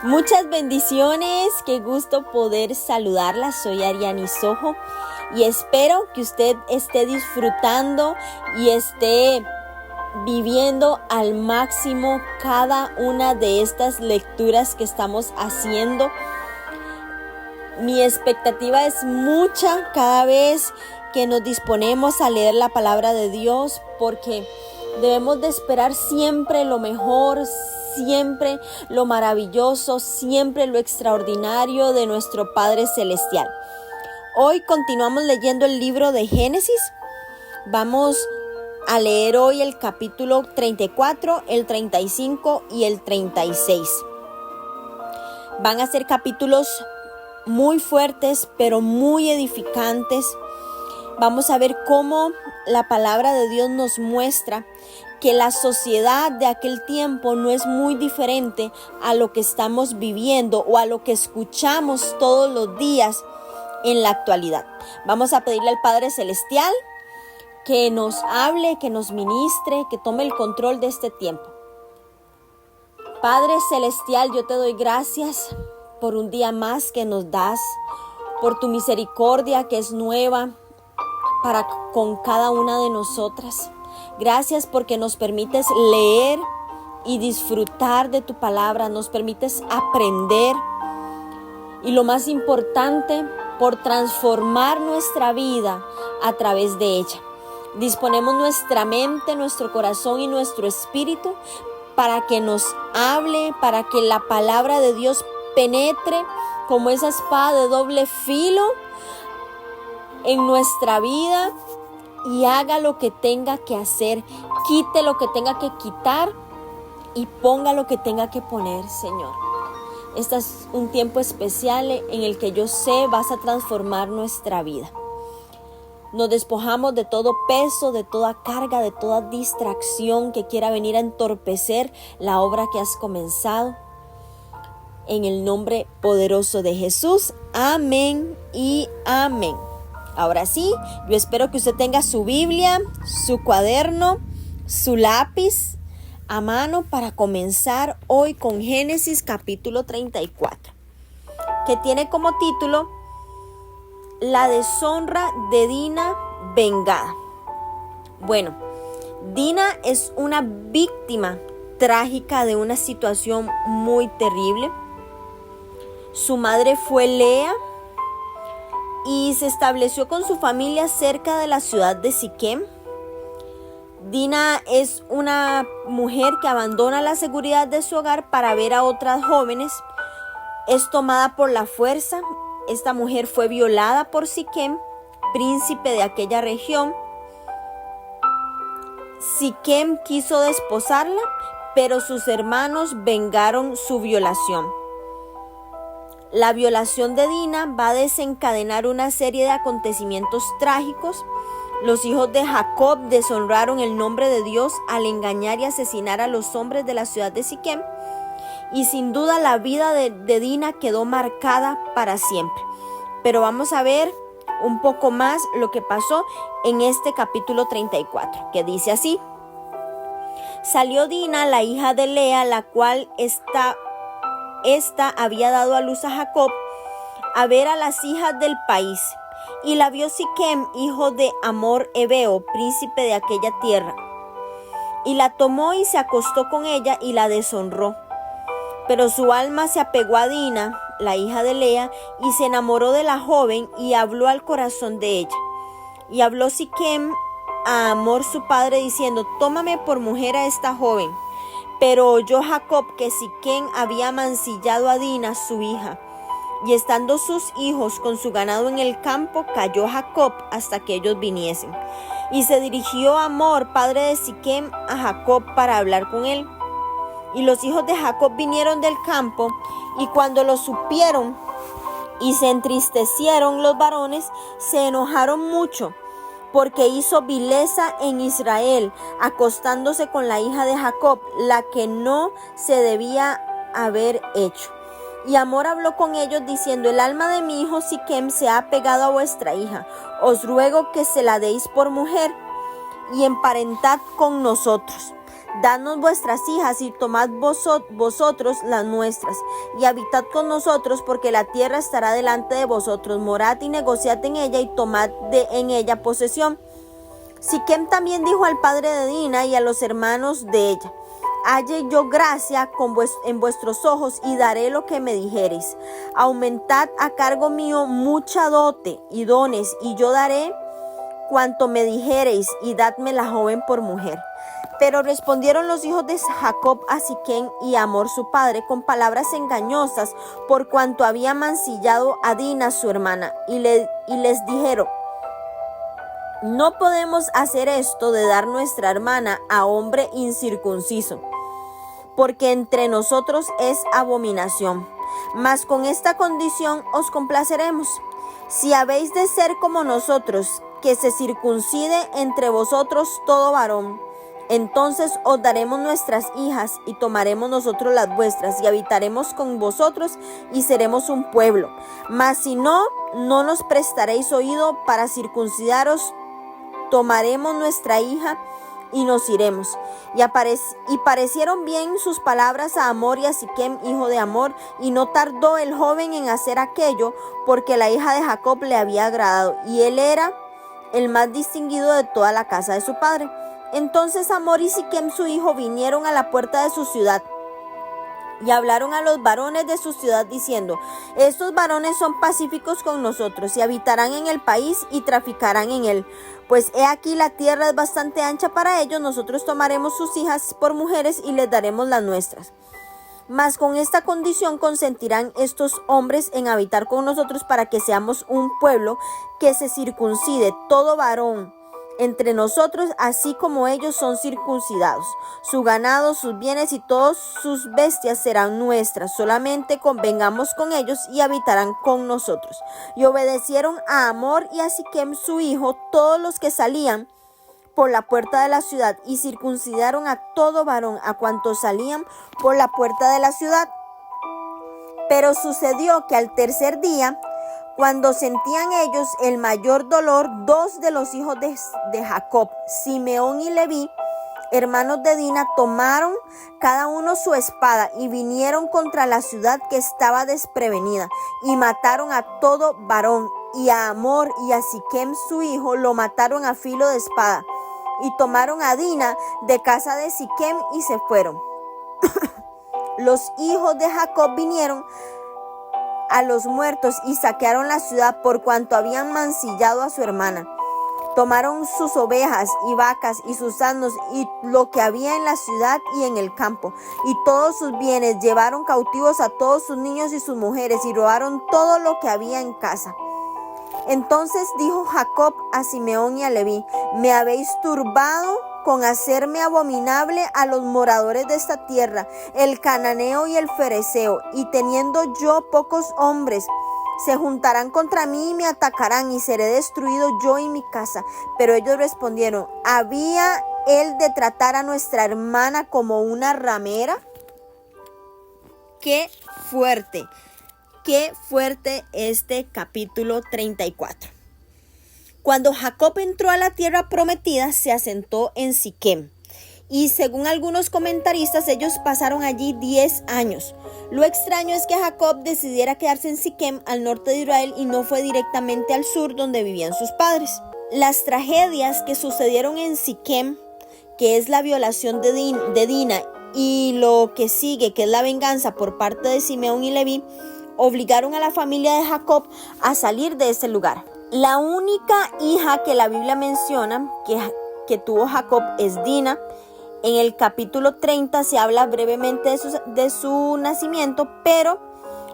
Muchas bendiciones, qué gusto poder saludarla. Soy Ariani Sojo y espero que usted esté disfrutando y esté viviendo al máximo cada una de estas lecturas que estamos haciendo. Mi expectativa es mucha cada vez que nos disponemos a leer la palabra de Dios, porque debemos de esperar siempre lo mejor, siempre lo maravilloso, siempre lo extraordinario de nuestro Padre Celestial. Hoy continuamos leyendo el libro de Génesis. Vamos a leer hoy el capítulo 34, el 35 y el 36. Van a ser capítulos muy fuertes, pero muy edificantes. Vamos a ver cómo la palabra de Dios nos muestra que la sociedad de aquel tiempo no es muy diferente a lo que estamos viviendo o a lo que escuchamos todos los días en la actualidad. Vamos a pedirle al Padre Celestial que nos hable, que nos ministre, que tome el control de este tiempo. Padre Celestial, yo te doy gracias por un día más que nos das, por tu misericordia que es nueva para con cada una de nosotras. Gracias porque nos permites leer y disfrutar de tu palabra, nos permites aprender y lo más importante, por transformar nuestra vida a través de ella. Disponemos nuestra mente, nuestro corazón y nuestro espíritu para que nos hable, para que la palabra de Dios penetre como esa espada de doble filo en nuestra vida y haga lo que tenga que hacer, quite lo que tenga que quitar y ponga lo que tenga que poner, Señor. Este es un tiempo especial en el que yo sé vas a transformar nuestra vida. Nos despojamos de todo peso, de toda carga, de toda distracción que quiera venir a entorpecer la obra que has comenzado. En el nombre poderoso de Jesús, amén y amén. Ahora sí, yo espero que usted tenga su Biblia, su cuaderno, su lápiz a mano para comenzar hoy con Génesis capítulo 34, que tiene como título La deshonra de Dina vengada. Bueno, Dina es una víctima trágica de una situación muy terrible. Su madre fue Lea y se estableció con su familia cerca de la ciudad de Siquem. Dina es una mujer que abandona la seguridad de su hogar para ver a otras jóvenes. Es tomada por la fuerza. Esta mujer fue violada por Siquem, príncipe de aquella región. Siquem quiso desposarla, pero sus hermanos vengaron su violación. La violación de Dina va a desencadenar una serie de acontecimientos trágicos. Los hijos de Jacob deshonraron el nombre de Dios al engañar y asesinar a los hombres de la ciudad de Siquem. Y sin duda la vida de Dina quedó marcada para siempre. Pero vamos a ver un poco más lo que pasó en este capítulo 34, que dice así. Salió Dina, la hija de Lea, la cual esta había dado a luz a Jacob, a ver a las hijas del país. Y la vio Siquem, hijo de Hamor Ebeo, príncipe de aquella tierra. Y la tomó y se acostó con ella y la deshonró. Pero su alma se apegó a Dina, la hija de Lea, y se enamoró de la joven y habló al corazón de ella. Y habló Siquem a Hamor su padre diciendo: tómame por mujer a esta joven. Pero oyó Jacob que Siquem había mancillado a Dina, su hija. Y estando sus hijos con su ganado en el campo, cayó Jacob hasta que ellos viniesen. Y se dirigió Hamor, padre de Siquem, a Jacob para hablar con él. Y los hijos de Jacob vinieron del campo, y cuando lo supieron y se entristecieron los varones, se enojaron mucho, porque hizo vileza en Israel, acostándose con la hija de Jacob, la que no se debía haber hecho. Y Hamor habló con ellos diciendo: el alma de mi hijo Siquem se ha pegado a vuestra hija. Os ruego que se la deis por mujer y emparentad con nosotros. Dadnos vuestras hijas y tomad vosotros las nuestras, y habitad con nosotros, porque la tierra estará delante de vosotros. Morad y negociad en ella, y tomad en ella posesión. Siquem también dijo al padre de Dina y a los hermanos de ella: halle yo gracia en vuestros ojos, y daré lo que me dijereis. Aumentad a cargo mío mucha dote y dones, y yo daré cuanto me dijereis, y dadme la joven por mujer. Pero respondieron los hijos de Jacob a Siquem y a Hamor su padre con palabras engañosas, por cuanto había mancillado a Dina su hermana, y les dijeron: no podemos hacer esto de dar nuestra hermana a hombre incircunciso, porque entre nosotros es abominación. Mas con esta condición os complaceremos: si habéis de ser como nosotros, que se circuncide entre vosotros todo varón, entonces os daremos nuestras hijas, y tomaremos nosotros las vuestras, y habitaremos con vosotros, y seremos un pueblo. Mas si no nos prestaréis oído para circuncidaros, tomaremos nuestra hija y nos iremos. Y parecieron bien sus palabras a Hamor y a Siquem, hijo de Hamor, y no tardó el joven en hacer aquello, porque la hija de Jacob le había agradado, y él era el más distinguido de toda la casa de su padre. Entonces Hamor y Siquem su hijo vinieron a la puerta de su ciudad, y hablaron a los varones de su ciudad diciendo: estos varones son pacíficos con nosotros, y habitarán en el país y traficarán en él. Pues he aquí la tierra es bastante ancha para ellos, nosotros tomaremos sus hijas por mujeres y les daremos las nuestras. Mas con esta condición consentirán estos hombres en habitar con nosotros, para que seamos un pueblo que se circuncide todo varón entre nosotros, así como ellos son circuncidados. Su ganado, sus bienes y todas sus bestias serán nuestras. Solamente convengamos con ellos y habitarán con nosotros. Y obedecieron a Hamor y a Siquem su hijo todos los que salían por la puerta de la ciudad, y circuncidaron a todo varón a cuantos salían por la puerta de la ciudad. Pero sucedió que al tercer día, cuando sentían ellos el mayor dolor, dos de los hijos de Jacob, Simeón y Leví, hermanos de Dina, tomaron cada uno su espada y vinieron contra la ciudad que estaba desprevenida, y mataron a todo varón, y a Hamor y a Siquem su hijo lo mataron a filo de espada, y tomaron a Dina de casa de Siquem y se fueron. Los hijos de Jacob vinieron a los muertos y saquearon la ciudad, por cuanto habían mancillado a su hermana. Tomaron sus ovejas y vacas y sus asnos y lo que había en la ciudad y en el campo, y todos sus bienes. Llevaron cautivos a todos sus niños y sus mujeres, y robaron todo lo que había en casa. Entonces dijo Jacob a Simeón y a Leví: me habéis turbado con hacerme abominable a los moradores de esta tierra, el cananeo y el fereceo, y teniendo yo pocos hombres, se juntarán contra mí y me atacarán, y seré destruido yo y mi casa. Pero ellos respondieron: ¿había él de tratar a nuestra hermana como una ramera? Qué fuerte este capítulo 34. Cuando Jacob entró a la tierra prometida, se asentó en Siquem, y según algunos comentaristas, ellos pasaron allí 10 años. Lo extraño es que Jacob decidiera quedarse en Siquem, al norte de Israel, y no fue directamente al sur, donde vivían sus padres. Las tragedias que sucedieron en Siquem, que es la violación de Dina, y lo que sigue, que es la venganza por parte de Simeón y Leví, obligaron a la familia de Jacob a salir de ese lugar. La única hija que la Biblia menciona que tuvo Jacob es Dina. En el capítulo 30 se habla brevemente de su nacimiento, pero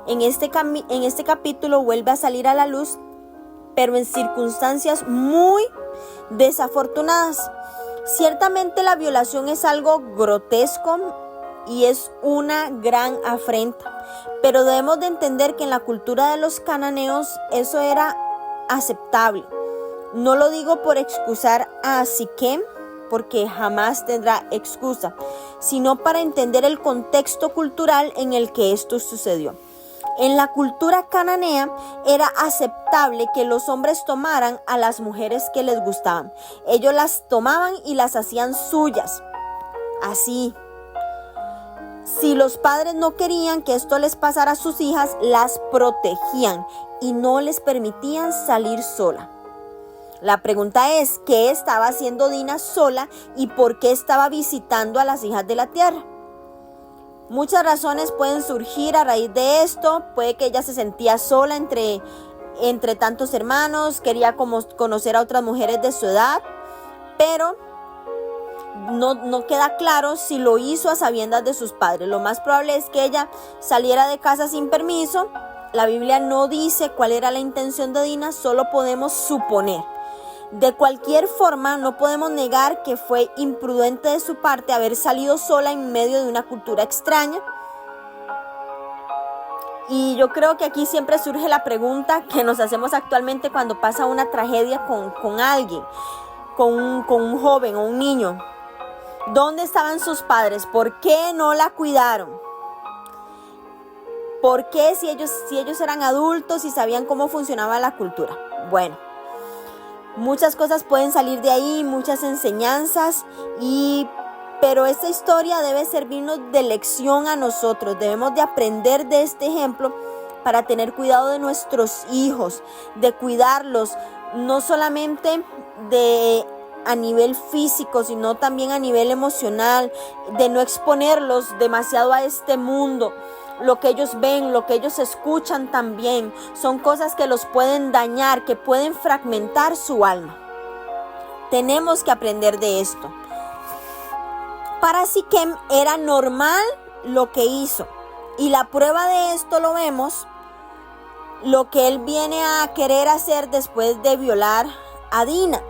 en este capítulo vuelve a salir a la luz, pero en circunstancias muy desafortunadas. Ciertamente la violación es algo grotesco y es una gran afrenta, pero debemos de entender que en la cultura de los cananeos eso era aceptable. No lo digo por excusar a Siquem, porque jamás tendrá excusa, sino para entender el contexto cultural en el que esto sucedió. En la cultura cananea era aceptable que los hombres tomaran a las mujeres que les gustaban. Ellos las tomaban y las hacían suyas. así. Si los padres no querían que esto les pasara a sus hijas, las protegían y no les permitían salir sola. La pregunta es, ¿qué estaba haciendo Dina sola y por qué estaba visitando a las hijas de la tierra? Muchas razones pueden surgir a raíz de esto. Puede que ella se sentía sola entre tantos hermanos, quería conocer a otras mujeres de su edad, pero no queda claro si lo hizo a sabiendas de sus padres. Lo más probable es que ella saliera de casa sin permiso. La Biblia no dice cuál era la intención de Dina, solo podemos suponer. De cualquier forma, no podemos negar que fue imprudente de su parte haber salido sola en medio de una cultura extraña. Y yo creo que aquí siempre surge la pregunta que nos hacemos actualmente cuando pasa una tragedia con alguien, con un joven o un niño. ¿Dónde estaban sus padres? ¿Por qué no la cuidaron? ¿Por qué si ellos eran adultos y sabían cómo funcionaba la cultura? Bueno, muchas cosas pueden salir de ahí, muchas enseñanzas, pero esta historia debe servirnos de lección a nosotros. Debemos de aprender de este ejemplo para tener cuidado de nuestros hijos, de cuidarlos, no solamente a nivel físico, sino también a nivel emocional, de no exponerlos demasiado a este mundo. Lo que ellos ven, lo que ellos escuchan también, son cosas que los pueden dañar, que pueden fragmentar su alma. Tenemos que aprender de esto. Para Siquem era normal lo que hizo. Y la prueba de esto lo vemos, lo que él viene a querer hacer después de violar a Dina.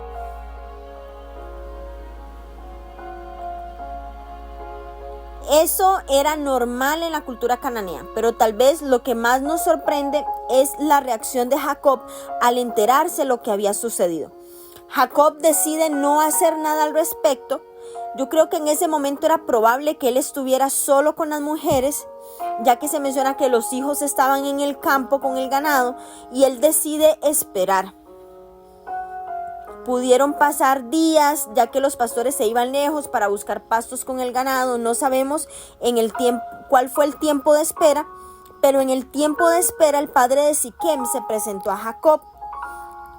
Eso era normal en la cultura cananea, pero tal vez lo que más nos sorprende es la reacción de Jacob al enterarse lo que había sucedido. Jacob decide no hacer nada al respecto. Yo creo que en ese momento era probable que él estuviera solo con las mujeres, ya que se menciona que los hijos estaban en el campo con el ganado, y él decide esperar. Pudieron pasar días, ya que los pastores se iban lejos para buscar pastos con el ganado. No sabemos cuál fue el tiempo de espera, pero en el tiempo de espera el padre de Siquem se presentó a Jacob.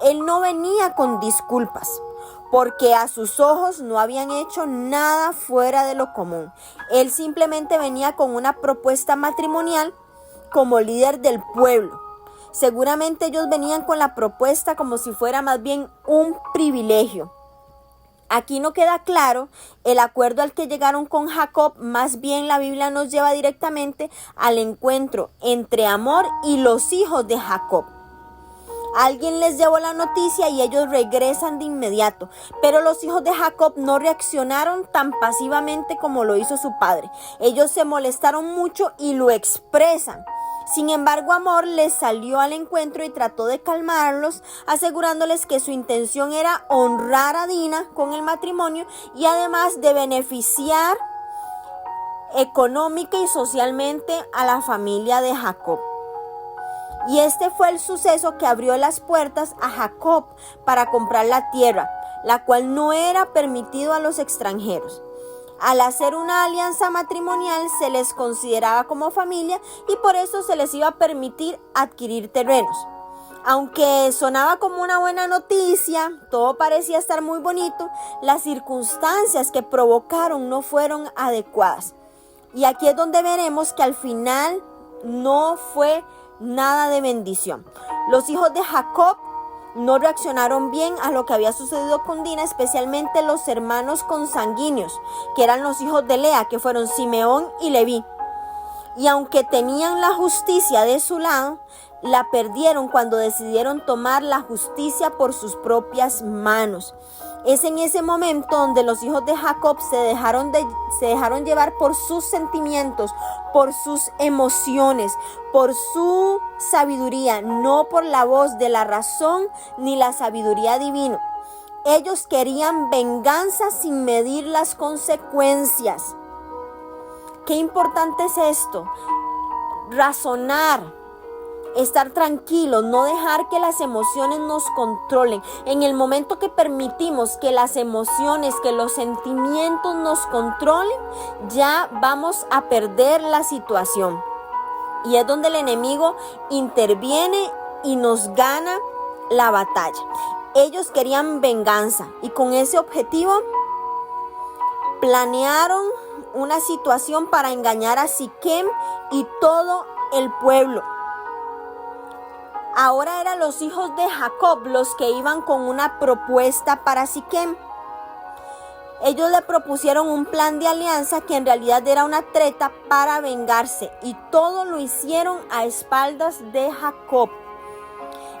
Él no venía con disculpas, porque a sus ojos no habían hecho nada fuera de lo común. Él simplemente venía con una propuesta matrimonial como líder del pueblo. Seguramente ellos venían con la propuesta como si fuera más bien un privilegio. Aquí no queda claro el acuerdo al que llegaron con Jacob, más bien la Biblia nos lleva directamente al encuentro entre Amor y los hijos de Jacob. Alguien les llevó la noticia y ellos regresan de inmediato, pero los hijos de Jacob no reaccionaron tan pasivamente como lo hizo su padre. Ellos se molestaron mucho y lo expresan. Sin embargo, Amor les salió al encuentro y trató de calmarlos, asegurándoles que su intención era honrar a Dina con el matrimonio y además de beneficiar económica y socialmente a la familia de Jacob. Y este fue el suceso que abrió las puertas a Jacob para comprar la tierra, la cual no era permitido a los extranjeros. Al hacer una alianza matrimonial se les consideraba como familia y por eso se les iba a permitir adquirir terrenos. Aunque sonaba como una buena noticia, todo parecía estar muy bonito, las circunstancias que provocaron no fueron adecuadas. Y aquí es donde veremos que al final no fue nada de bendición. Los hijos de Jacob no reaccionaron bien a lo que había sucedido con Dina, especialmente los hermanos consanguíneos, que eran los hijos de Lea, que fueron Simeón y Leví. Y aunque tenían la justicia de su lado, la perdieron cuando decidieron tomar la justicia por sus propias manos. Es en ese momento donde los hijos de Jacob se dejaron llevar por sus sentimientos, por sus emociones, por su sabiduría, no por la voz de la razón ni la sabiduría divina. Ellos querían venganza sin medir las consecuencias. Qué importante es esto, razonar estar tranquilos, no dejar que las emociones nos controlen. En el momento que permitimos que las emociones, que los sentimientos nos controlen, ya vamos a perder la situación. Y es donde el enemigo interviene y nos gana la batalla. Ellos querían venganza y con ese objetivo planearon una situación para engañar a Siquem y todo el pueblo. Ahora eran los hijos de Jacob los que iban con una propuesta para Siquem. Ellos le propusieron un plan de alianza que en realidad era una treta para vengarse, y todo lo hicieron a espaldas de Jacob.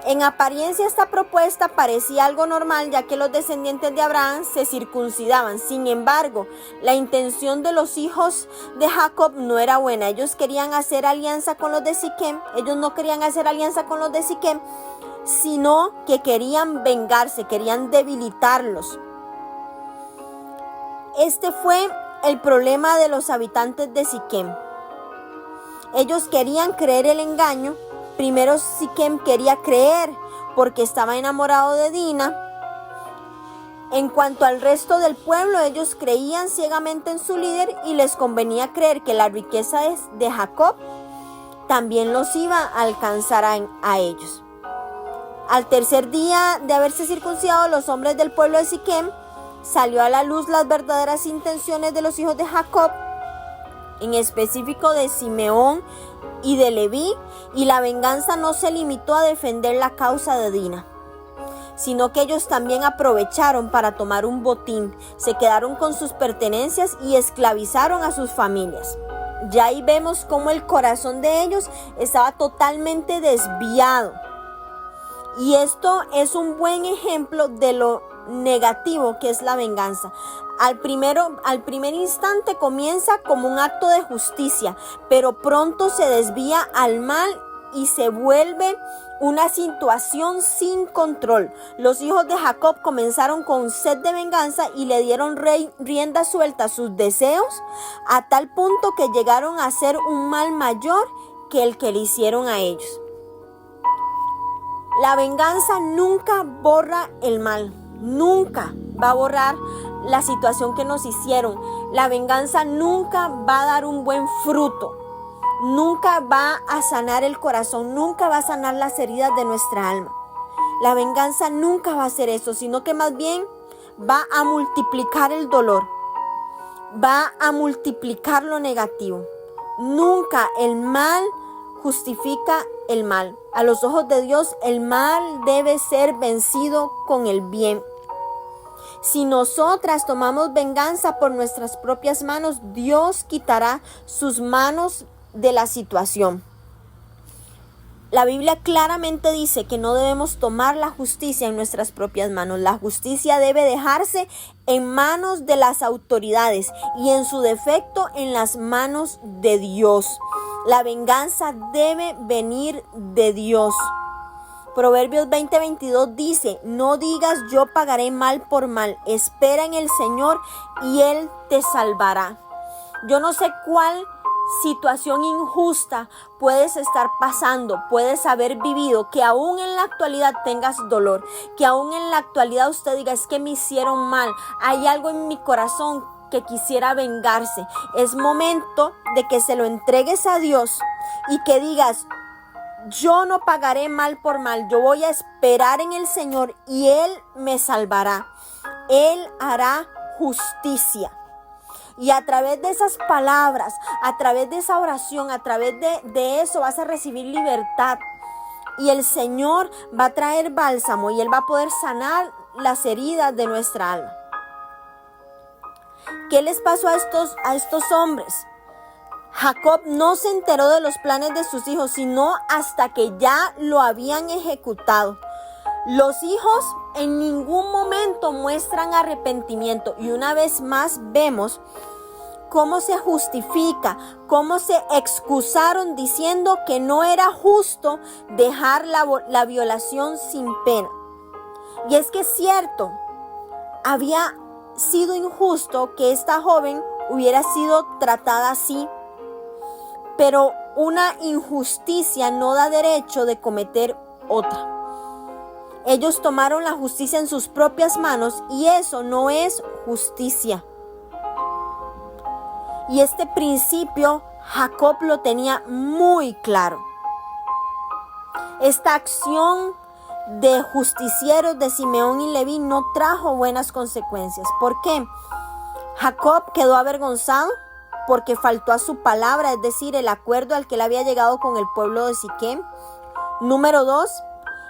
En apariencia esta propuesta parecía algo normal, ya que los descendientes de Abraham se circuncidaban. Sin embargo, la intención de los hijos de Jacob no era buena. Ellos querían hacer alianza con los de Siquem. Ellos no querían hacer alianza con los de Siquem, sino que querían vengarse, querían debilitarlos. Este fue el problema de los habitantes de Siquem. Ellos querían creer el engaño. Primero Siquem quería creer porque estaba enamorado de Dina. En cuanto al resto del pueblo, ellos creían ciegamente en su líder y les convenía creer que la riqueza de Jacob también los iba a alcanzar a ellos. Al tercer día de haberse circuncidado, los hombres del pueblo de Siquem salió a la luz las verdaderas intenciones de los hijos de Jacob, en específico de Simeón y de Leví, y la venganza no se limitó a defender la causa de Dina, sino que ellos también aprovecharon para tomar un botín, se quedaron con sus pertenencias y esclavizaron a sus familias. Ya ahí vemos cómo el corazón de ellos estaba totalmente desviado, y esto es un buen ejemplo de lo negativo que es la venganza. Al primer instante comienza como un acto de justicia, pero pronto se desvía al mal y se vuelve una situación sin control. Los hijos de Jacob comenzaron con sed de venganza y le dieron rienda suelta a sus deseos, a tal punto que llegaron a hacer un mal mayor que el que le hicieron a ellos. La venganza nunca borra el mal. Nunca va a borrar la situación que nos hicieron. La venganza nunca va a dar un buen fruto. Nunca va a sanar el corazón. Nunca va a sanar las heridas de nuestra alma. La venganza nunca va a hacer eso, sino que más bien va a multiplicar el dolor. Va a multiplicar lo negativo. Nunca el mal justifica el mal. A los ojos de Dios, el mal debe ser vencido con el bien. Si nosotras tomamos venganza por nuestras propias manos, Dios quitará sus manos de la situación. La Biblia claramente dice que no debemos tomar la justicia en nuestras propias manos. La justicia debe dejarse en manos de las autoridades y en su defecto en las manos de Dios. La venganza debe venir de Dios. Proverbios 20:22 dice: no digas yo pagaré mal por mal, espera en el Señor y Él te salvará. Yo no sé cuál situación injusta puedes estar pasando, puedes haber vivido, que aún en la actualidad tengas dolor, que aún en la actualidad usted diga: es que me hicieron mal, hay algo en mi corazón que quisiera vengarse. Es momento de que se lo entregues a Dios y que digas: yo no pagaré mal por mal, yo voy a esperar en el Señor y Él me salvará. Él hará justicia. Y a través de esas palabras, a través de esa oración, a través de eso vas a recibir libertad. Y el Señor va a traer bálsamo y Él va a poder sanar las heridas de nuestra alma. ¿Qué les pasó a estos hombres? Jacob no se enteró de los planes de sus hijos, sino hasta que ya lo habían ejecutado. Los hijos en ningún momento muestran arrepentimiento, y una vez más vemos cómo se justifica, cómo se excusaron diciendo que no era justo dejar la violación sin pena. Y es que es cierto, había sido injusto que esta joven hubiera sido tratada así, pero una injusticia no da derecho de cometer otra. Ellos tomaron la justicia en sus propias manos y eso no es justicia. Y este principio Jacob lo tenía muy claro. Esta acción de justicieros de Simeón y Leví no trajo buenas consecuencias. ¿Por qué? Jacob quedó avergonzado porque faltó a su palabra, es decir, el acuerdo al que él había llegado con el pueblo de Siquem. Número 2,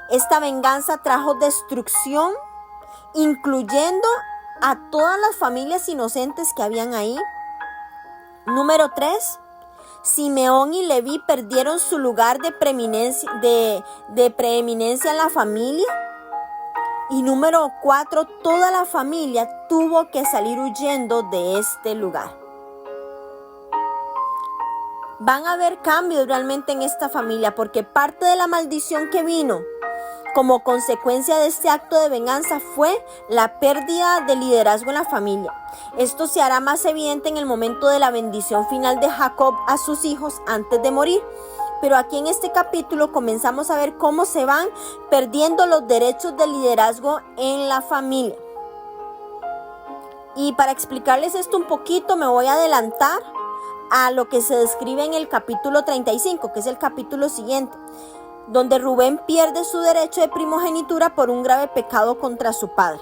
esta venganza trajo destrucción, incluyendo a todas las familias inocentes que habían ahí. Número 3, Simeón y Leví perdieron su lugar de preeminencia en la familia. Y número 4, toda la familia tuvo que salir huyendo de este lugar. Van a haber cambios realmente en esta familia, porque parte de la maldición que vino como consecuencia de este acto de venganza fue la pérdida de liderazgo en la familia. Esto se hará más evidente en el momento de la bendición final de Jacob a sus hijos antes de morir. Pero aquí en este capítulo comenzamos a ver cómo se van perdiendo los derechos de liderazgo en la familia. Y para explicarles esto un poquito, me voy a adelantar a lo que se describe en el capítulo 35, que es el capítulo siguiente, donde Rubén pierde su derecho de primogenitura por un grave pecado contra su padre.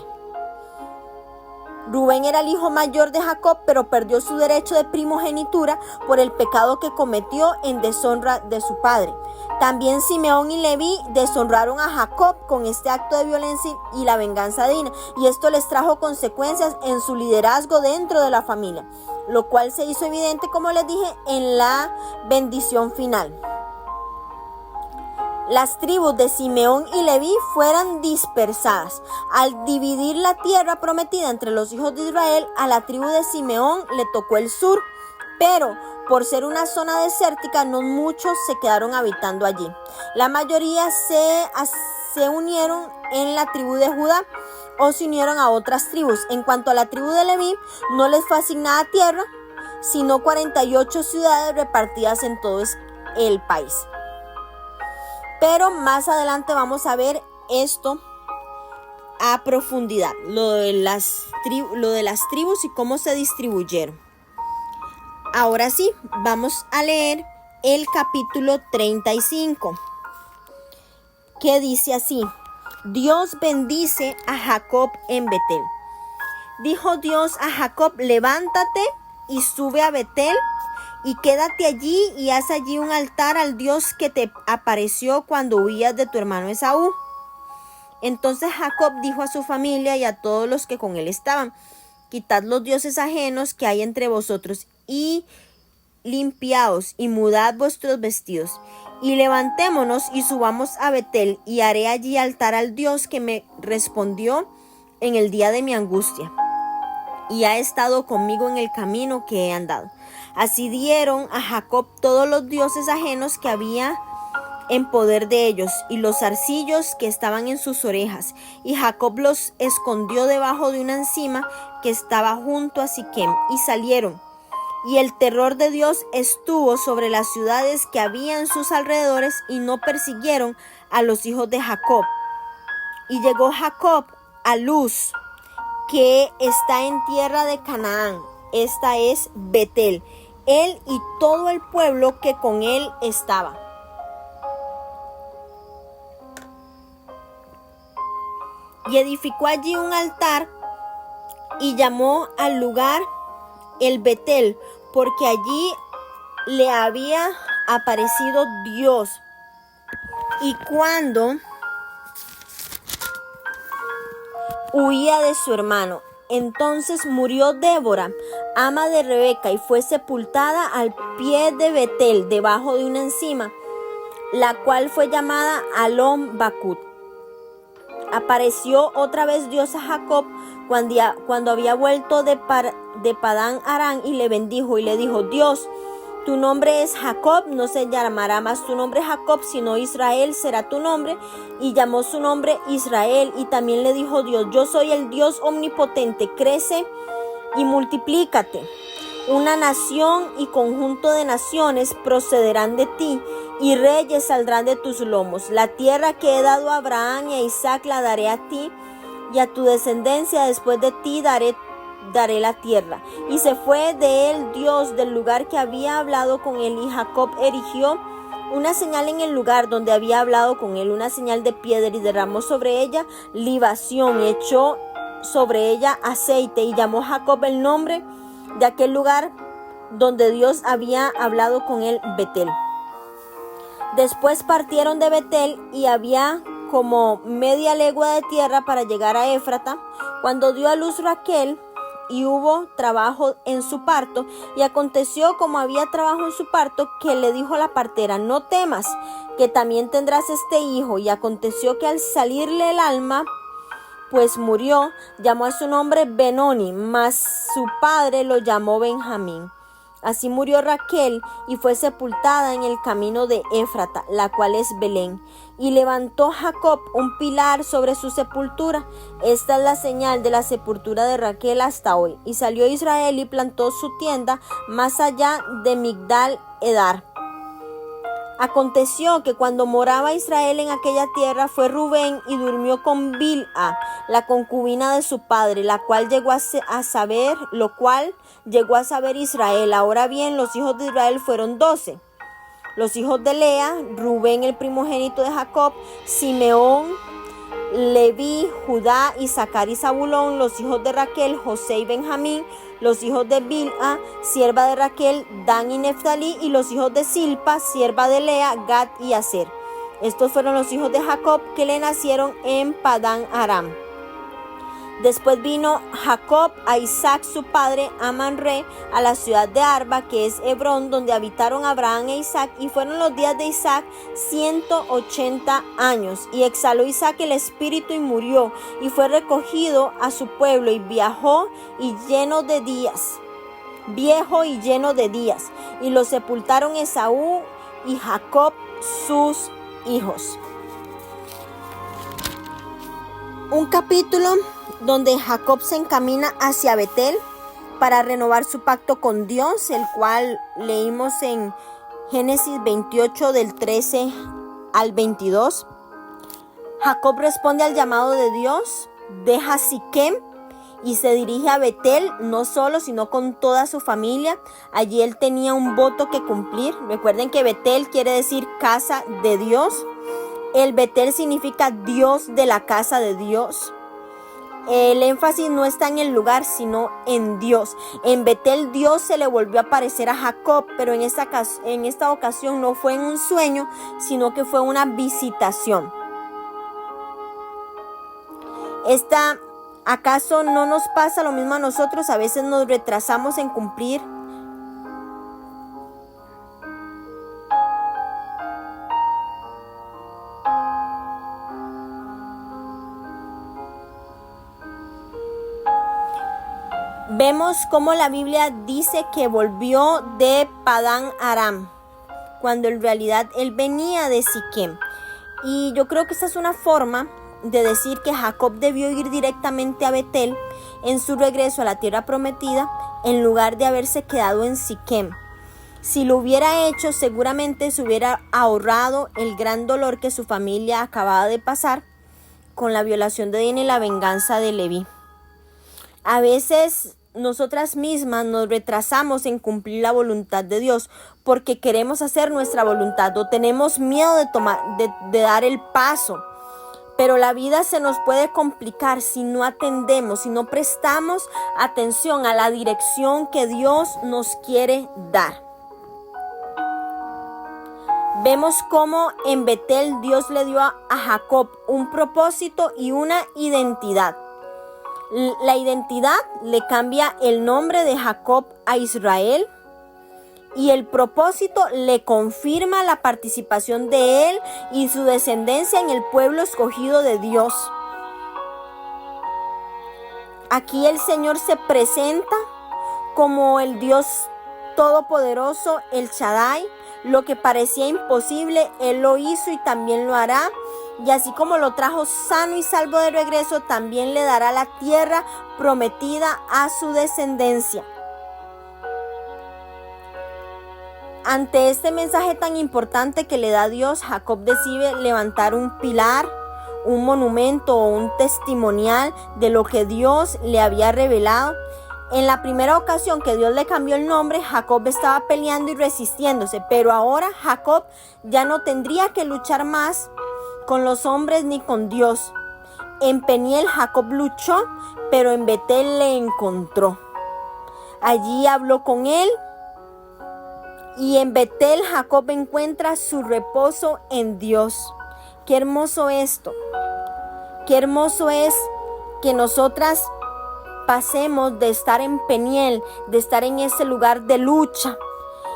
Rubén era el hijo mayor de Jacob, pero perdió su derecho de primogenitura por el pecado que cometió en deshonra de su padre. También Simeón y Leví deshonraron a Jacob con este acto de violencia y la venganza divina, y esto les trajo consecuencias en su liderazgo dentro de la familia, lo cual se hizo evidente, como les dije, en la bendición final. Las tribus de Simeón y Leví fueron dispersadas. Al dividir la tierra prometida entre los hijos de Israel, a la tribu de Simeón le tocó el sur, pero por ser una zona desértica, no muchos se quedaron habitando allí. La mayoría se unieron en la tribu de Judá o se unieron a otras tribus. En cuanto a la tribu de Leví, no les fue asignada tierra, sino 48 ciudades repartidas en todo el país. Pero más adelante vamos a ver esto a profundidad, lo de las tribus y cómo se distribuyeron. Ahora sí, vamos a leer el capítulo 35, que dice así: Dios bendice a Jacob en Betel. Dijo Dios a Jacob: levántate y sube a Betel y quédate allí y haz allí un altar al Dios que te apareció cuando huías de tu hermano Esaú. Entonces Jacob dijo a su familia y a todos los que con él estaban: quitad los dioses ajenos que hay entre vosotros y limpiaos y mudad vuestros vestidos. Y levantémonos y subamos a Betel y haré allí altar al Dios que me respondió en el día de mi angustia y ha estado conmigo en el camino que he andado. Así dieron a Jacob todos los dioses ajenos que había en poder de ellos y los zarcillos que estaban en sus orejas. Y Jacob los escondió debajo de una encima que estaba junto a Siquem y salieron. Y el terror de Dios estuvo sobre las ciudades que había en sus alrededores y no persiguieron a los hijos de Jacob. Y llegó Jacob a Luz, que está en tierra de Canaán. Esta es Betel, él y todo el pueblo que con él estaba. Y edificó allí un altar y llamó al lugar el Betel, porque allí le había aparecido Dios. Y cuando huía de su hermano, entonces murió Débora, ama de Rebeca, y fue sepultada al pie de Betel, debajo de una encima, la cual fue llamada Alon Bacut. Apareció otra vez Dios a Jacob cuando había vuelto de Padán Aram, y le bendijo y le dijo: Dios, tu nombre es Jacob, no se llamará más tu nombre Jacob, sino Israel será tu nombre. Y llamó su nombre Israel. Y también le dijo Dios: yo soy el Dios omnipotente, crece y multiplícate. Una nación y conjunto de naciones procederán de ti, y reyes saldrán de tus lomos. La tierra que he dado a Abraham y a Isaac la daré a ti, y a tu descendencia después de ti daré la tierra. Y se fue de él Dios del lugar que había hablado con él, y Jacob erigió una señal en el lugar donde había hablado con él, una señal de piedra, y derramó sobre ella libación, y echó sobre ella aceite, y llamó Jacob el nombre de aquel lugar donde Dios había hablado con él, Betel. Después partieron de Betel, y había como media legua de tierra para llegar a Éfrata, cuando dio a luz Raquel, y hubo trabajo en su parto. Y aconteció, como había trabajo en su parto, que le dijo a la partera: no temas, que también tendrás este hijo. Y aconteció que al salirle el alma, pues murió, llamó a su nombre Benoni, mas su padre lo llamó Benjamín. Así murió Raquel, y fue sepultada en el camino de Éfrata, la cual es Belén. Y levantó Jacob un pilar sobre su sepultura. Esta es la señal de la sepultura de Raquel hasta hoy. Y salió Israel y plantó su tienda más allá de Migdal Edar. Aconteció que cuando moraba Israel en aquella tierra, fue Rubén y durmió con Bilha, la concubina de su padre, lo cual llegó a saber Israel. Ahora bien, los hijos de Israel fueron 12. Los hijos de Lea: Rubén, el primogénito de Jacob; Simeón, Leví, Judá, Isaacar y Zabulón. Los hijos de Raquel: José y Benjamín. Los hijos de Bilha, sierva de Raquel: Dan y Neftalí. Y los hijos de Silpa, sierva de Lea: Gad y Aser. Estos fueron los hijos de Jacob que le nacieron en Padán Aram. Después vino Jacob a Isaac su padre a Manre, a la ciudad de Arba, que es Hebrón, donde habitaron Abraham e Isaac. Y fueron los días de Isaac 180 años. Y exhaló Isaac el espíritu y murió, y fue recogido a su pueblo, y viejo y lleno de días. Y lo sepultaron Esaú y Jacob sus hijos. Un capítulo donde Jacob se encamina hacia Betel para renovar su pacto con Dios, el cual leímos en Génesis 28 del 13 al 22. Jacob responde al llamado de Dios, deja Siquem y se dirige a Betel, no solo, sino con toda su familia. Allí él tenía un voto que cumplir. Recuerden que Betel quiere decir casa de Dios. El Betel significa Dios de la casa de Dios. El énfasis no está en el lugar, sino en Dios. En Betel Dios se le volvió a aparecer a Jacob, pero en esta ocasión no fue en un sueño, sino que fue una visitación. ¿Acaso no nos pasa lo mismo a nosotros? A veces nos retrasamos en cumplir Vemos cómo la Biblia dice que volvió de Padán Aram, cuando en realidad él venía de Siquem. Y yo creo que esta es una forma de decir que Jacob debió ir directamente a Betel en su regreso a la tierra prometida, en lugar de haberse quedado en Siquem. Si lo hubiera hecho, seguramente se hubiera ahorrado el gran dolor que su familia acababa de pasar con la violación de Dina y la venganza de Leví. A veces nosotras mismas nos retrasamos en cumplir la voluntad de Dios porque queremos hacer nuestra voluntad o tenemos miedo de dar el paso. Pero la vida se nos puede complicar si no atendemos, si no prestamos atención a la dirección que Dios nos quiere dar. Vemos cómo en Betel Dios le dio a Jacob un propósito y una identidad. La identidad le cambia el nombre de Jacob a Israel y el propósito le confirma la participación de él y su descendencia en el pueblo escogido de Dios. Aquí el Señor se presenta como el Dios todopoderoso, el Shaddai. Lo que parecía imposible, Él lo hizo y también lo hará. Y así como lo trajo sano y salvo de regreso, también le dará la tierra prometida a su descendencia. Ante este mensaje tan importante que le da Dios, Jacob decide levantar un pilar, un monumento o un testimonial de lo que Dios le había revelado. En la primera ocasión que Dios le cambió el nombre, Jacob estaba peleando y resistiéndose, pero ahora Jacob ya no tendría que luchar más con los hombres ni con Dios. En Peniel Jacob luchó, pero en Betel le encontró. Allí habló con él y en Betel Jacob encuentra su reposo en Dios. Qué hermoso esto. Qué hermoso es que nosotras pasemos de estar en Peniel, de estar en ese lugar de lucha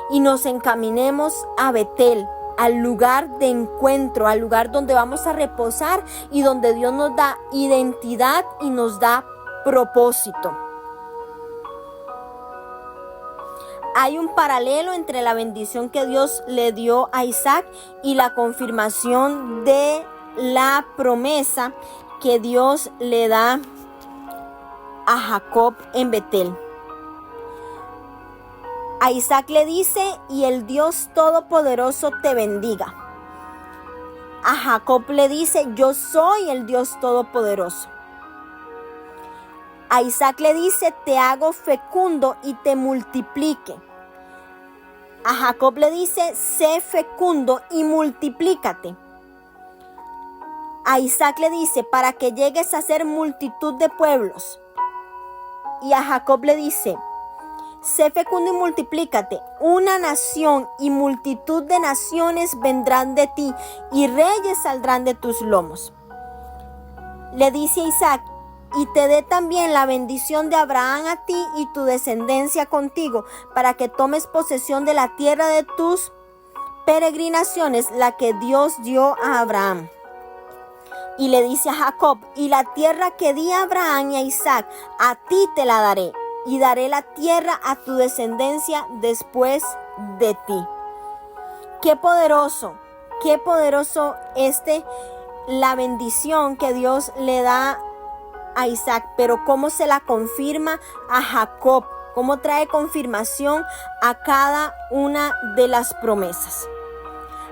y nos encaminemos a Betel, al lugar de encuentro, al lugar donde vamos a reposar y donde Dios nos da identidad y nos da propósito. Hay un paralelo entre la bendición que Dios le dio a Isaac y la confirmación de la promesa que Dios le da a Jacob en Betel. A Isaac le dice: y el Dios Todopoderoso te bendiga. A Jacob le dice: yo soy el Dios Todopoderoso. A Isaac le dice: te hago fecundo y te multiplique. A Jacob le dice: sé fecundo y multiplícate. A Isaac le dice: para que llegues a ser multitud de pueblos. Y a Jacob le dice: sé fecundo y multiplícate. Una nación y multitud de naciones vendrán de ti, y reyes saldrán de tus lomos. Le dice a Isaac: y te dé también la bendición de Abraham a ti y tu descendencia contigo, para que tomes posesión de la tierra de tus peregrinaciones, la que Dios dio a Abraham. Y le dice a Jacob: y la tierra que di a Abraham y a Isaac, a ti te la daré, y daré la tierra a tu descendencia después de ti. Qué poderoso la bendición que Dios le da a Isaac, pero cómo se la confirma a Jacob, cómo trae confirmación a cada una de las promesas.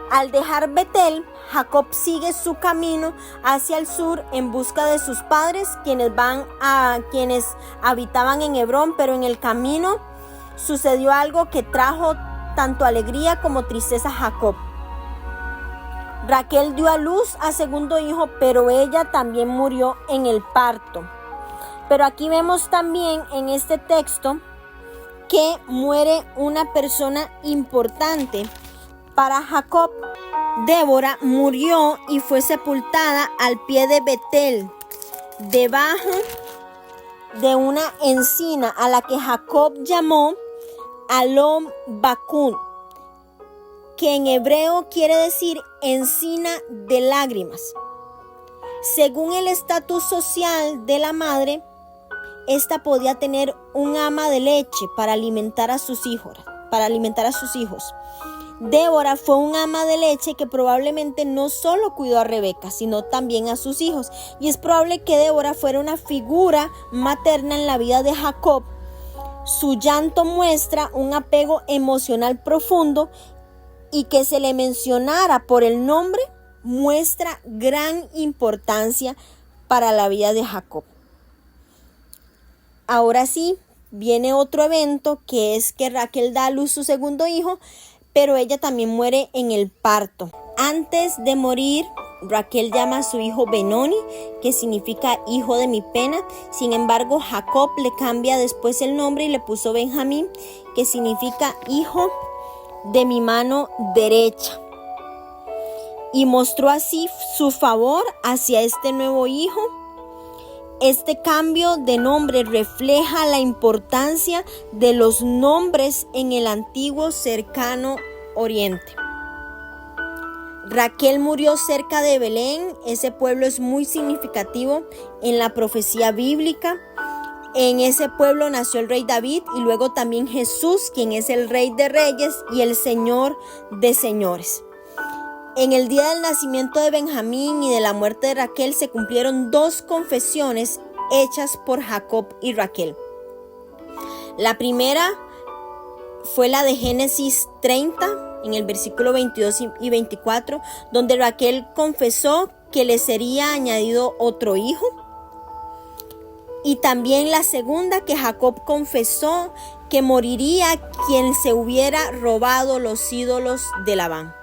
Al dejar Betel, Jacob sigue su camino hacia el sur en busca de sus padres, quienes habitaban en Hebrón, pero en el camino sucedió algo que trajo tanto alegría como tristeza a Jacob. Raquel dio a luz a segundo hijo, pero ella también murió en el parto. Pero aquí vemos también en este texto que muere una persona importante para Jacob. Débora murió y fue sepultada al pie de Betel, debajo de una encina a la que Jacob llamó Alon Bakun, que en hebreo quiere decir encina de lágrimas. Según el estatus social de la madre, esta podía tener un ama de leche para alimentar a sus hijos. Débora fue un ama de leche que probablemente no solo cuidó a Rebeca, sino también a sus hijos. Y es probable que Débora fuera una figura materna en la vida de Jacob. Su llanto muestra un apego emocional profundo, y que se le mencionara por el nombre muestra gran importancia para la vida de Jacob. Ahora sí, viene otro evento, que es que Raquel da a luz su segundo hijo, pero ella también muere en el parto. Antes de morir, Raquel llama a su hijo Benoni, que significa hijo de mi pena. Sin embargo, Jacob le cambia después el nombre y le puso Benjamín, que significa hijo de mi mano derecha. Y mostró así su favor hacia este nuevo hijo. Este cambio de nombre refleja la importancia de los nombres en el antiguo cercano Oriente. Raquel murió cerca de Belén. Ese pueblo es muy significativo en la profecía bíblica. En ese pueblo nació el rey David y luego también Jesús, quien es el Rey de Reyes y el Señor de Señores. En el día del nacimiento de Benjamín y de la muerte de Raquel se cumplieron dos confesiones hechas por Jacob y Raquel. La primera fue la de Génesis 30, en el versículo 22 y 24, donde Raquel confesó que le sería añadido otro hijo. Y también la segunda, que Jacob confesó que moriría quien se hubiera robado los ídolos de Labán.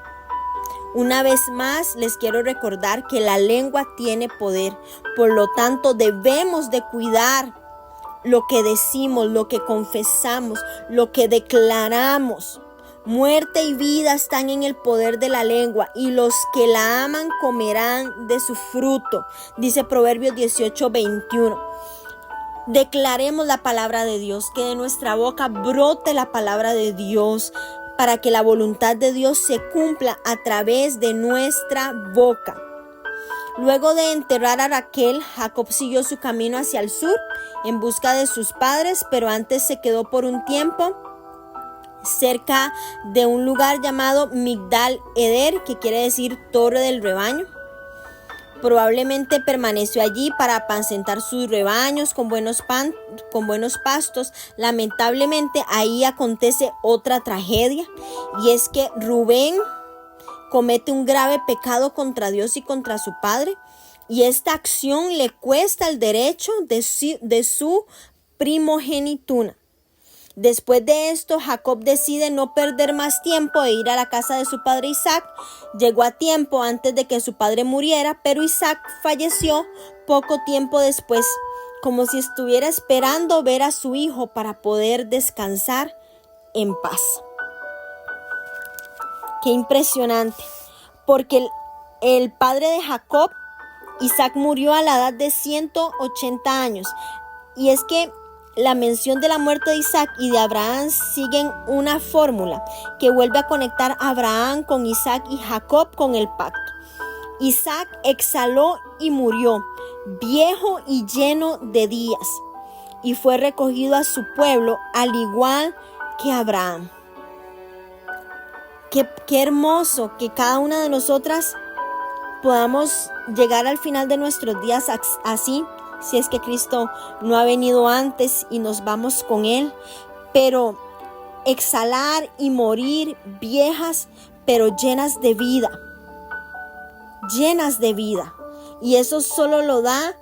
Una vez más les quiero recordar que la lengua tiene poder, por lo tanto debemos de cuidar lo que decimos, lo que confesamos, lo que declaramos. Muerte y vida están en el poder de la lengua, y los que la aman comerán de su fruto, dice Proverbios 18:21. Declaremos la palabra de Dios, que de nuestra boca brote la palabra de Dios, para que la voluntad de Dios se cumpla a través de nuestra boca. Luego de enterrar a Raquel, Jacob siguió su camino hacia el sur en busca de sus padres, pero antes se quedó por un tiempo cerca de un lugar llamado Migdal Eder, que quiere decir torre del rebaño. Probablemente permaneció allí para apacentar sus rebaños con buenos pastos. Lamentablemente ahí acontece otra tragedia, y es que Rubén comete un grave pecado contra Dios y contra su padre, y esta acción le cuesta el derecho de su primogenitura. Después de esto, Jacob decide no perder más tiempo e ir a la casa de su padre Isaac. Llegó a tiempo antes de que su padre muriera, pero Isaac falleció poco tiempo después, como si estuviera esperando ver a su hijo para poder descansar en paz. Qué impresionante, porque el padre de Jacob, Isaac, murió a la edad de 180 años. Y es que la mención de la muerte de Isaac y de Abraham siguen una fórmula que vuelve a conectar a Abraham con Isaac y Jacob con el pacto. Isaac exhaló y murió, viejo y lleno de días, y fue recogido a su pueblo al igual que Abraham. Qué hermoso que cada una de nosotras podamos llegar al final de nuestros días así, si es que Cristo no ha venido antes y nos vamos con Él, pero exhalar y morir viejas, pero llenas de vida, y eso solo lo da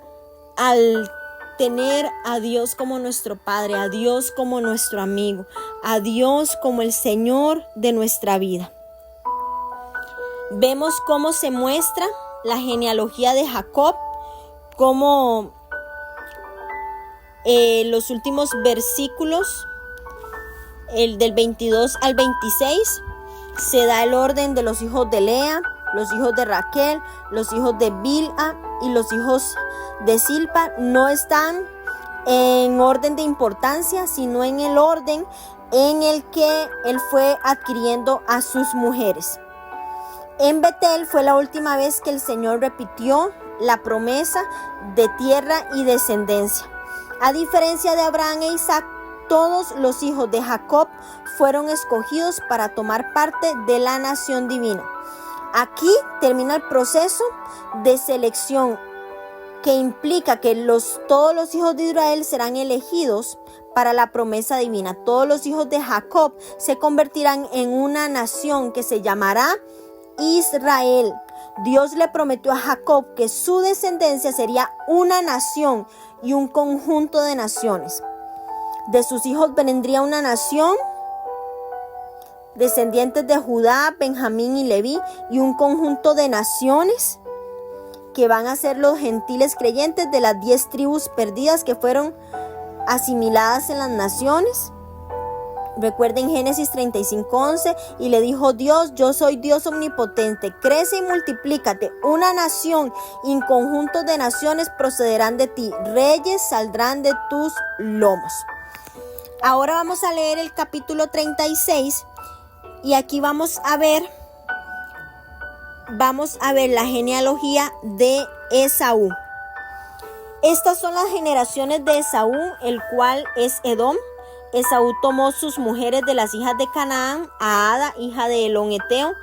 al tener a Dios como nuestro Padre, a Dios como nuestro amigo, a Dios como el Señor de nuestra vida. Vemos cómo se muestra la genealogía de Jacob, cómo los últimos versículos, el del 22 al 26, se da el orden de los hijos de Lea, los hijos de Raquel, los hijos de Bilha y los hijos de Zilpa. No están en orden de importancia, sino en el orden en el que él fue adquiriendo a sus mujeres. En Betel fue la última vez que el Señor repitió la promesa de tierra y descendencia. A diferencia de Abraham e Isaac, todos los hijos de Jacob fueron escogidos para tomar parte de la nación divina. Aquí termina el proceso de selección, que implica que todos los hijos de Israel serán elegidos para la promesa divina. Todos los hijos de Jacob se convertirán en una nación que se llamará Israel. Dios le prometió a Jacob que su descendencia sería una nación y un conjunto de naciones. De sus hijos vendría una nación, descendientes de Judá, Benjamín y Leví, y un conjunto de naciones que van a ser los gentiles creyentes de las 10 tribus perdidas que fueron asimiladas en las naciones. Recuerden Génesis 35:11, y le dijo Dios: yo soy Dios omnipotente, crece y multiplícate, una nación y un conjunto de naciones procederán de ti, reyes saldrán de tus lomos. Ahora vamos a leer el capítulo 36, y aquí vamos a ver la genealogía de Esaú. Estas son las generaciones de Esaú, el cual es Edom. Esaú tomó sus mujeres de las hijas de Canaán: a Ada, hija de Elón Eteo,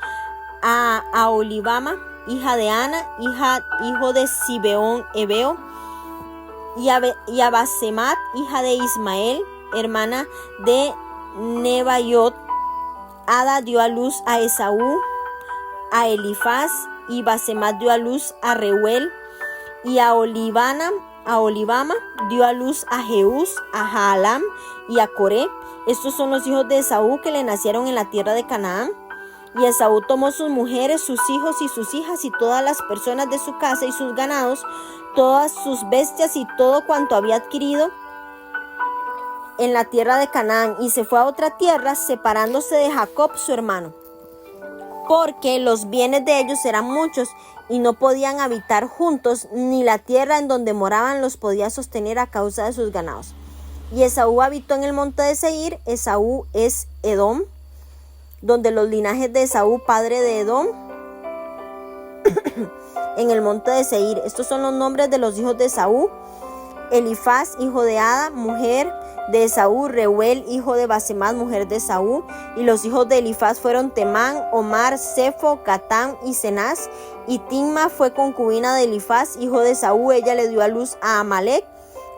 a Aholibama, hija de Ana, hijo de Zibeón Ebeo, y a Basemat, hija de Ismael, hermana de Nebaiot. Ada dio a luz a Esaú, a Elifaz, y Basemat dio a luz a Reuel, y a Olibama dio a luz a Jeús, a Jaalam y a Coré. Estos son los hijos de Esaú que le nacieron en la tierra de Canaán. Y Esaú tomó sus mujeres, sus hijos y sus hijas, y todas las personas de su casa y sus ganados, todas sus bestias y todo cuanto había adquirido en la tierra de Canaán, y se fue a otra tierra, separándose de Jacob su hermano, porque los bienes de ellos eran muchos, y no podían habitar juntos, ni la tierra en donde moraban los podía sostener a causa de sus ganados. Y Esaú habitó en el monte de Seir. Esaú es Edom, donde los linajes de Esaú, padre de Edom, en el monte de Seir. Estos son los nombres de los hijos de Esaú: Elifaz, hijo de Ada, mujer de Esaú; Reuel, hijo de Basemat, mujer de Esaú. Y los hijos de Elifaz fueron Temán, Omar, Sefo, Gatam y Cenaz. Y Timma fue concubina de Elifaz, hijo de Esaú. Ella le dio a luz a Amalec.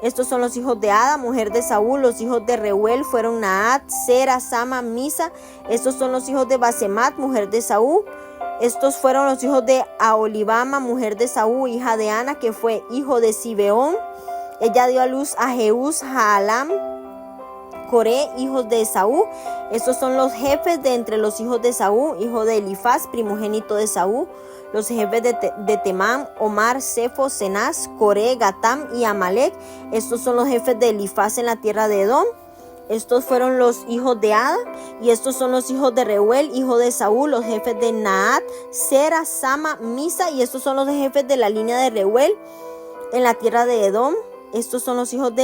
Estos son los hijos de Ada, mujer de Esaú. Los hijos de Reuel fueron Naat, Sera, Sama, Misa. Estos son los hijos de Basemat, mujer de Esaú. Estos fueron los hijos de Aholibama, mujer de Esaú, hija de Ana, que fue hijo de Sibeón. Ella dio a luz a Jeús, Jaalam, Coré, hijos de Esaú. Estos son los jefes de entre los hijos de Esaú, hijo de Elifaz, primogénito de Esaú. Los jefes de Temán, Omar, Sefo, Cenaz, Coré, Gatam y Amalec. Estos son los jefes de Elifaz en la tierra de Edom. Estos fueron los hijos de Ada. Y estos son los hijos de Reuel, hijo de Esaú, los jefes de Naat, Sera, Sama, Misa. Y estos son los jefes de la línea de Reuel en la tierra de Edom. Estos son los hijos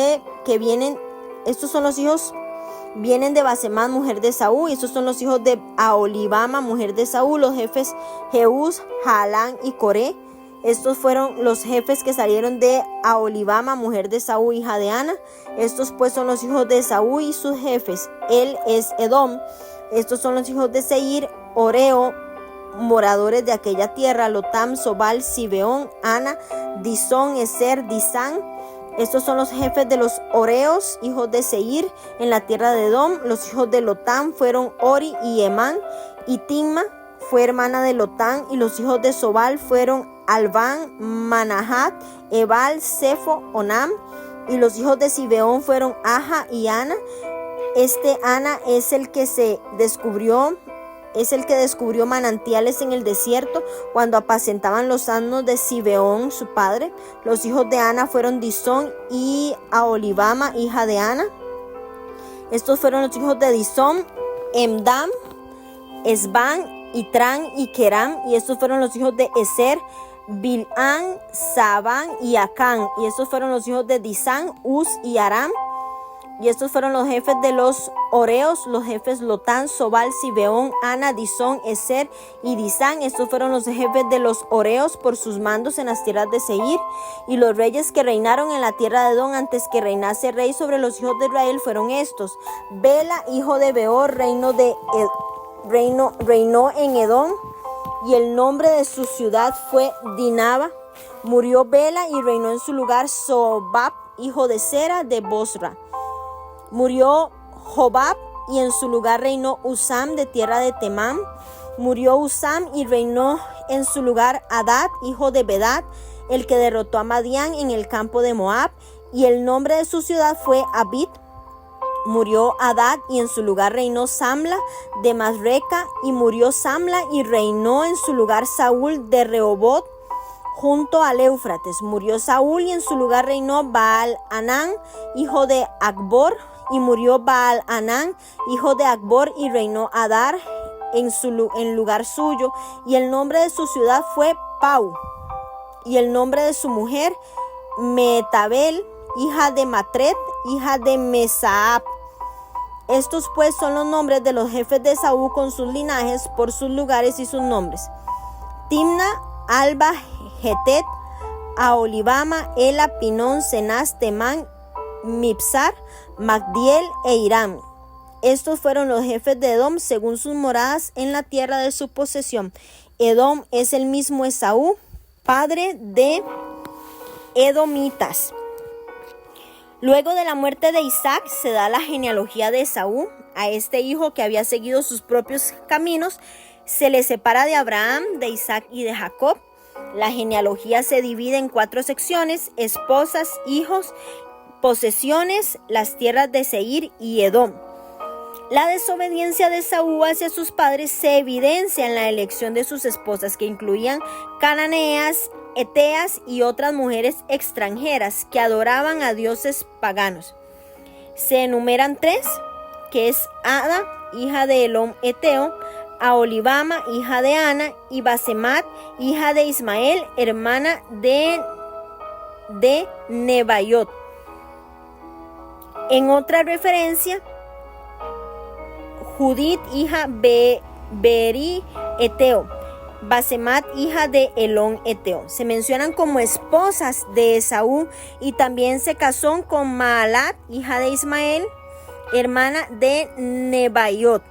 vienen de Basemat, mujer de Esaú. Y estos son los hijos de Aholibama, mujer de Esaú, los jefes Jeús, Jaalam y Coré. Estos fueron los jefes que salieron de Aholibama, mujer de Esaú, hija de Ana. Estos pues son los hijos de Esaú y sus jefes. Él es Edom. Estos son los hijos de Seir, Oreo, moradores de aquella tierra: Lotam, Sobal, Sibeón, Ana, Disón, Eser, Disán. Estos son los jefes de los Oreos, hijos de Seir, en la tierra de Edom. Los hijos de Lotam fueron Ori y Emán. Y Timma fue hermana de Lotam. Y los hijos de Sobal fueron Alván, Manahat, Ebal, Sefo, Onam. Y los hijos de Sibeón fueron Aja y Ana. Ana es el que descubrió manantiales en el desierto cuando apacentaban los asnos de Sibeón, su padre. Los hijos de Ana fueron Disón y Aholibama, hija de Ana. Estos fueron los hijos de Disón: Emdam, Esban, Itran y Keram. Y estos fueron los hijos de Eser: Bilán, Sabán y Acán. Y estos fueron los hijos de Disán: Uz y Aram. Y estos fueron los jefes de los Oreos, los jefes Lotán, Sobal, Sibeón, Ana, Disón, Eser y Disán. Estos fueron los jefes de los Oreos por sus mandos en las tierras de Seir. Y los reyes que reinaron en la tierra de Edom antes que reinase rey sobre los hijos de Israel fueron estos: Bela, hijo de Beor, reinó en Edom, y el nombre de su ciudad fue Dinaba. Murió Bela y reinó en su lugar Sobab, hijo de Sera, de Bosra. Murió Jobab y en su lugar reinó Usam, de tierra de Temán. Murió Usam y reinó en su lugar Hadad, hijo de Bedad, el que derrotó a Madián en el campo de Moab. Y el nombre de su ciudad fue Abid. Murió Hadad y en su lugar reinó Samla de Masreca. Y murió Samla y reinó en su lugar Saúl de Rehobot, junto al Éufrates. Murió Saúl y en su lugar reinó Baal-Hanán, hijo de Acbor. Y murió Baal-Hanán, hijo de Acbor, y reinó Adar en lugar suyo. Y el nombre de su ciudad fue Pau. Y el nombre de su mujer Metabel, hija de Matred, hija de Mesaab. Estos pues son los nombres de los jefes de Esaú con sus linajes por sus lugares y sus nombres: Timna, Alba, Getet, Aholibama, Ela, Pinón, Cenaz, Temán, Mipsar, Magdiel e Irán. Estos fueron los jefes de Edom según sus moradas en la tierra de su posesión. Edom es el mismo Esaú, padre de edomitas. Luego de la muerte de Isaac se da la genealogía de Esaú. A este hijo que había seguido sus propios caminos se le separa de Abraham, de Isaac y de Jacob. La genealogía se divide en 4 secciones: esposas, hijos, posesiones, las tierras de Seir y Edom. La desobediencia de Esaú hacia sus padres se evidencia en la elección de sus esposas, que incluían cananeas, eteas y otras mujeres extranjeras que adoraban a dioses paganos. Se enumeran 3, que es Ada, hija de Elón eteo, Aholibama, hija de Ana, y Basemat, hija de Ismael, hermana de Nebaiot. En otra referencia, Judith, hija de Beeri eteo, Basemat, hija de Elón eteo. Se mencionan como esposas de Esaú, y también se casó con Maalat, hija de Ismael, hermana de Nebaiot.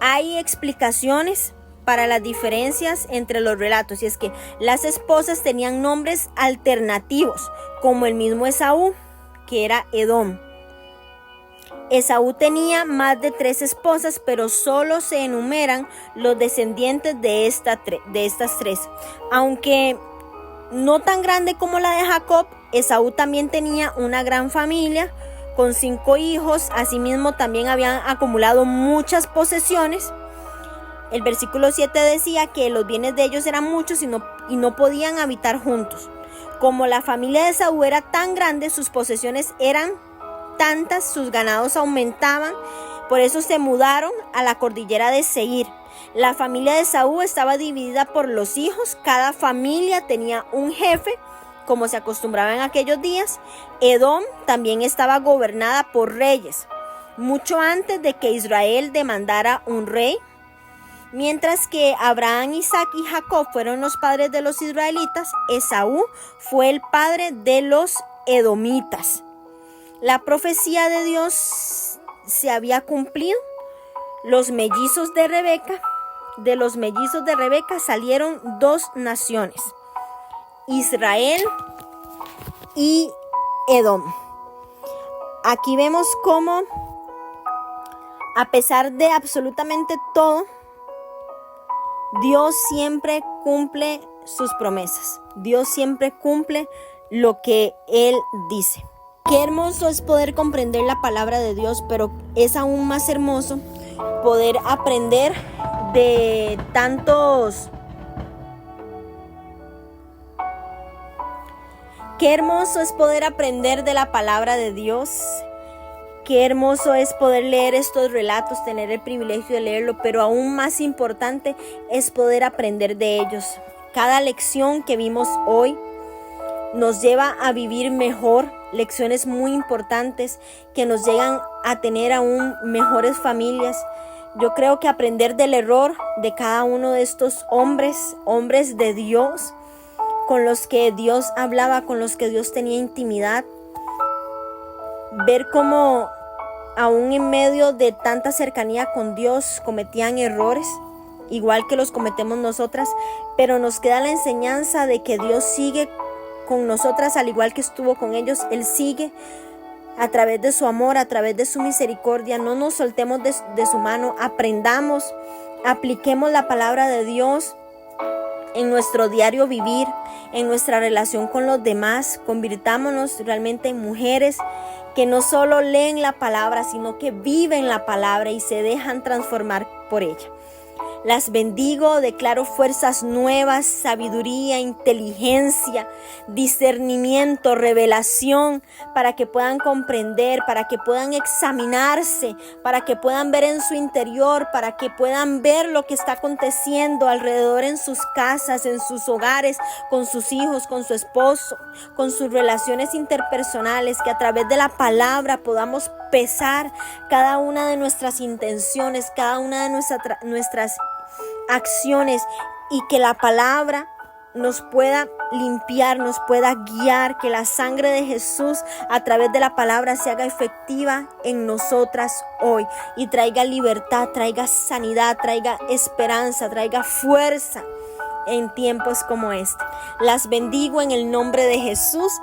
Hay explicaciones para las diferencias entre los relatos, y es que las esposas tenían nombres alternativos, como el mismo Esaú, que era Edom. Esaú tenía más de 3 esposas, pero solo se enumeran los descendientes de estas 3. Aunque no tan grande como la de Jacob, Esaú también tenía una gran familia con 5 hijos. Asimismo, también habían acumulado muchas posesiones. El versículo 7 decía que los bienes de ellos eran muchos y no podían habitar juntos. Como la familia de Esaú era tan grande, sus posesiones eran tantas, sus ganados aumentaban. Por eso se mudaron a la cordillera de Seir. La familia de Esaú estaba dividida por los hijos. Cada familia tenía un jefe, como se acostumbraba en aquellos días. Edom también estaba gobernada por reyes, mucho antes de que Israel demandara un rey. Mientras que Abraham, Isaac y Jacob fueron los padres de los israelitas, Esaú fue el padre de los edomitas. La profecía de Dios se había cumplido. De los mellizos de Rebeca salieron 2 naciones: Israel y Edom. Aquí vemos cómo, a pesar de absolutamente todo, Dios siempre cumple sus promesas. Dios siempre cumple lo que Él dice. Qué hermoso es poder comprender la palabra de Dios, pero es aún más hermoso poder aprender de tantos. Qué hermoso es poder aprender de la palabra de Dios. Qué hermoso es poder leer estos relatos, tener el privilegio de leerlo, pero aún más importante es poder aprender de ellos. Cada lección que vimos hoy nos lleva a vivir mejor, lecciones muy importantes que nos llegan a tener aún mejores familias. Yo creo que aprender del error de cada uno de estos hombres de Dios, con los que Dios hablaba, con los que Dios tenía intimidad, ver cómo aún en medio de tanta cercanía con Dios cometían errores, igual que los cometemos nosotras, pero nos queda la enseñanza de que Dios sigue con nosotras al igual que estuvo con ellos. Él sigue a través de su amor, a través de su misericordia. No nos soltemos de su mano, aprendamos, apliquemos la palabra de Dios en nuestro diario vivir, en nuestra relación con los demás. Convirtámonos realmente en mujeres que no solo leen la palabra, sino que viven la palabra y se dejan transformar por ella. Las bendigo, declaro fuerzas nuevas, sabiduría, inteligencia, discernimiento, revelación, para que puedan comprender, para que puedan examinarse, para que puedan ver en su interior, para que puedan ver lo que está aconteciendo alrededor en sus casas, en sus hogares, con sus hijos, con su esposo, con sus relaciones interpersonales, que a través de la palabra podamos pesar cada una de nuestras intenciones, cada una de nuestras acciones, y que la palabra nos pueda limpiar, nos pueda guiar, que la sangre de Jesús a través de la palabra se haga efectiva en nosotras hoy y traiga libertad, traiga sanidad, traiga esperanza, traiga fuerza en tiempos como este. Las bendigo en el nombre de Jesús.